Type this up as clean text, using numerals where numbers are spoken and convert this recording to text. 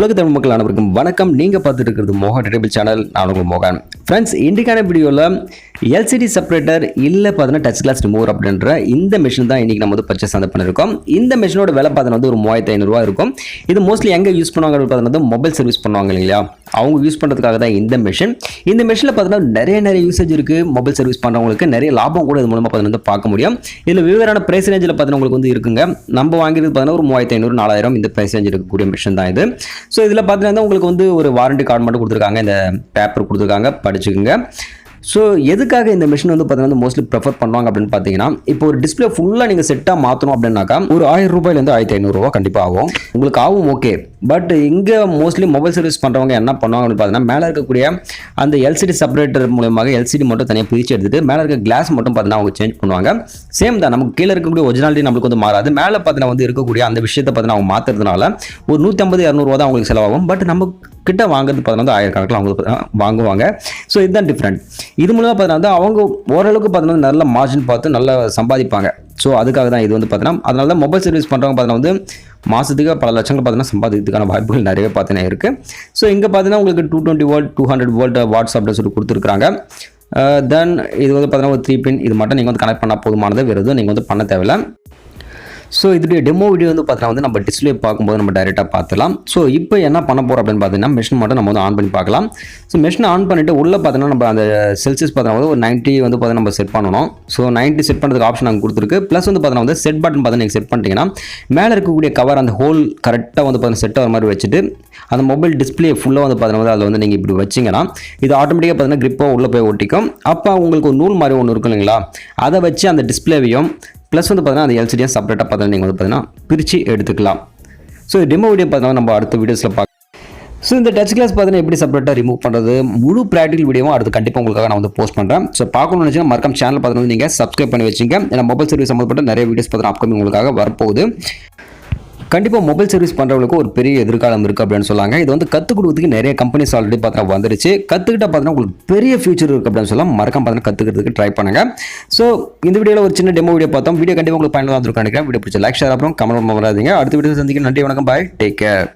உலக தமிழ் மக்கள் அனைவருக்கும் வணக்கம். நீங்கள் பார்த்துட்டு இருக்கிறது மோகன் டேபிள் சேனல். நான் உங்கள் மோகன். ஃப்ரெண்ட்ஸ், இன்றைக்கான வீடியோவில் எல்சிடி செப்பரேட்டர் இல்லை பார்த்தீங்கன்னா டச் கிளாஸ் ரிமூவர் அப்படின்ற இந்த மிஷின் தான் இன்றைக்கி நம்ம வந்து பர்ச்சேஸ் வந்து பண்ணியிருக்கோம். இந்த மிஷினோட விலை பார்த்தீங்கன்னா வந்து ஒரு 3500 இருக்கும். இது மோஸ்ட்லி எங்கே யூஸ் பண்ணுவாங்க பார்த்தீங்கன்னா மொபைல் சர்வீஸ் பண்ணுவாங்க இல்லையா, அவங்க யூஸ் பண்ணுறதுக்காக தான் இந்த மிஷின். இந்த மிஷினில் பார்த்தீங்கன்னா நிறைய யூசேஜ் இருக்குது. மொபைல் சர்வீஸ் பண்ணுறவங்களுக்கு நிறைய லாபம் கூட இது மூலமாக பார்த்தீங்கன்னா பார்க்க முடியும். இதில் விவரான பிரைஸ் ரேஞ்சில் பார்த்தீங்கன்னா உங்களுக்கு வந்து இருக்குங்க. நம்ம வாங்கிയത് பார்த்தீங்கன்னா ஒரு 3500 4000 இந்த பிரைஸ் ரேஞ்ச் இருக்கக்கூடிய மிஷின் தான் இது. ஸோ இதில் பார்த்தீங்கன்னா உங்களுக்கு வந்து ஒரு வாரண்டி கார்டு மட்டும் கொடுத்துருக்காங்க, இந்த பேப்பர் கொடுத்துருக்காங்க, படிச்சுக்கோங்க. ஸோ எதுக்காக இந்த மிஷின் வந்து பார்த்தீங்கன்னா மோஸ்ட்லி ப்ரிஃபர் பண்ணுவாங்க அப்படின்னு பார்த்தீங்கன்னா, இப்போ ஒரு டிஸ்பிளே ஃபுல்லாக நீங்கள் செட்டாக மாற்றணும் அப்படின்னாக்கா ஒரு 1000 ரூபாயிலேருந்து 1500 கண்டிப்பாக ஆகும். உங்களுக்கு ஆகும், ஓகே. பட் இங்கே மோஸ்ட்லி மொபைல் சர்வீஸ் பண்ணுறவங்க என்ன பண்ணுவாங்க அப்படின்னு பார்த்தீங்கன்னா, மேலே இருக்கக்கூடிய அந்த எல்சிடி செப்பரேட்டர் மூலமாக எல்சிடி மட்டும் தனியாக பிரித்து எடுத்துட்டு மேலே இருக்க கிளாஸ் மட்டும் பார்த்தீங்கன்னா அவங்க சேஞ்ச் பண்ணுவாங்க. சேம் தான், நமக்கு கீழே இருக்கக்கூடிய ஒரிஜினாலிட்டி நம்மளுக்கு வந்து மாறாது. மேலே பார்த்தீங்கன்னா வந்து இருக்கக்கூடிய அந்த விஷயத்தை பார்த்தீங்கன்னா அவங்க மாற்றுறதுனால ஒரு 150-200 தான் அவங்களுக்கு செலவாகும். பட் நம்ம கிட்ட வாங்குறது பார்த்தீங்கன்னா 1000 கணக்கில் அவங்க வாங்குவாங்க. ஸோ இதுதான் டிஃப்ரெண்ட். இது மூலமாக பார்த்தீங்கன்னா அவங்க ஓரளவுக்கு பார்த்தீங்கன்னா நல்ல மார்ஜின் பார்த்து நல்லா சம்பாதிப்பாங்க. ஸோ அதுக்காக தான் இது வந்து பார்த்தீங்கன்னா, அதனால தான் மொபைல் சர்வீஸ் பண்ணுறவங்க பார்த்தீங்கன்னா வந்து மாதத்துக்கு பல லட்சங்கள் பார்த்தீங்கன்னா சம்பாதிக்கிறதுக்கான வாய்ப்புகள் நிறைய பார்த்தீங்கன்னா இருக்குது. ஸோ இங்கே பார்த்தீங்கன்னா உங்களுக்கு 220 வோல்ட் 200 வோல்ட் வாட்ஸ் அப்படின்னு சொல்லி கொடுத்துருக்காங்க. தென் இது வந்து பார்த்தீங்கன்னா ஒரு 3 பின், இது மட்டும் நீங்கள் வந்து கனெக்ட் பண்ணால் போதுமானது, வேறு எதுவும் நீங்கள் வந்து பண்ண தேவையில்லை. ஸோ இதுடைய டெமோ வீடியோ வந்து பார்த்தீங்கன்னா வந்து நம்ம டிஸ்பிளே பார்க்கும்போது நம்ம டைரெக்டாக பார்த்துலாம். ஸோ இப்போ என்ன பண்ண போகிறோம் அப்படின்னு பார்த்தீங்கன்னா, மிஷின் மட்டும் நம்ம வந்து ஆன் பண்ணி பார்க்கலாம். ஸோ மிஷினை ஆன் பண்ணிவிட்டு உள்ளே பார்த்தீங்கன்னா நம்ம அந்த செல்சியஸ் பார்த்தீங்கன்னா ஒரு 90 வந்து பார்த்தீங்கன்னா நம்ம செட் பண்ணணும். ஸோ 90 செட் பண்ணுறதுக்கு ஆப்ஷன் அங்கே கொடுத்துருக்கு. ப்ளஸ் வந்து பார்த்தீங்கன்னா வந்து செட் பட்டன் பார்த்தீங்கன்னா நீங்கள் செட் பண்ணிட்டீங்கன்னா மேலே இருக்கக்கூடிய கவர் அந்த ஹோல் கரெக்டாக வந்து பார்த்தீங்கன்னா செட் ஆகிற மாதிரி வச்சுட்டு அந்த மொபைல் டிஸ்பிளே ஃபுல்லாக வந்து பார்த்தீங்கன்னா வந்து அதில் வந்து நீங்கள் இப்படி வச்சிங்கன்னா இது ஆட்டோமேட்டிக்காக பார்த்தீங்கன்னா கிரிப்பாக உள்ளே போய் ஒட்டிக்கும். அப்போ உங்களுக்கு ஒரு நூல் மாதிரி ஒன்று இருக்கும் இல்லைங்களா, அதை வச்சு அந்த டிஸ்பிளேவையும் ப்ளஸ் வந்து பார்த்தீங்கன்னா அந்த எல்சிடியை செப்பரேட்டாக பார்த்தீங்கன்னா நீங்கள் வந்து பார்த்தீங்கன்னா பிரித்து எடுத்துக்கலாம். ஸோ டெமோ வீடியோ பார்த்தீங்கன்னா நம்ம அடுத்த வீடியோஸில் பார்க்கலாம். ஸோ இந்த டச் கிளாஸ் பார்த்தீங்கன்னா எப்படி செப்பரேட்டாக ரிமூவ் பண்ணுறது முழு ப்ராக்டிகல் வீடியோவும் அடுத்து கண்டிப்பாக உங்களுக்காக நான் வந்து போஸ்ட் பண்ணுறேன். ஸோ பார்க்கணும்னு நினச்சினா மறக்காம சேனல் பார்த்தீங்கன்னா நீங்கள் சப்ஸ்கிரைப் பண்ணி வச்சுங்க. ஏன்னா மொபைல் சர்வீஸ் சம்மந்தப்பட்ட நிறைய வீடியோஸ் பார்த்தீங்கன்னா அப்கமிங் உங்களுக்காக வரப்போகுது. கண்டிப்பாக மொபைல் சர்வீஸ் பண்ணுறவங்களுக்கு ஒரு பெரிய எதிர்காலம் இருக்குது அப்படின்னு சொல்லாங்க. இது வந்து கற்றுக் கொடுக்கிறதுக்கு நிறைய கம்பெனிஸ் ஆல்ரெடி பார்த்தீங்கன்னா வந்துருச்சு. கற்றுக்கிட்ட பார்த்தீங்கன்னா உங்களுக்கு பெரிய ஃபியூச்சர் இருக்குது அப்படின்னு சொல்லலாம். மறக்காம பார்த்தீங்கன்னா கற்றுக்கிறதுக்கு ட்ரை பண்ணுங்கள். ஸோ இந்த வீடியோவில் ஒரு சின்ன டெமோ வீடியோ பார்த்தோம். வீடியோ கண்டிப்பாக உங்களுக்கு பயனுள்ளதாக இருக்கும் நினைக்கிறேன். வீடியோ பிடிச்ச லைக் ஷேர் அப்புறம் கமெண்ட் பண்ண வராதீங்க. அடுத்த வீடியோ சந்திக்க நன்றி, வணக்கம், பாய், டேக் கேர்.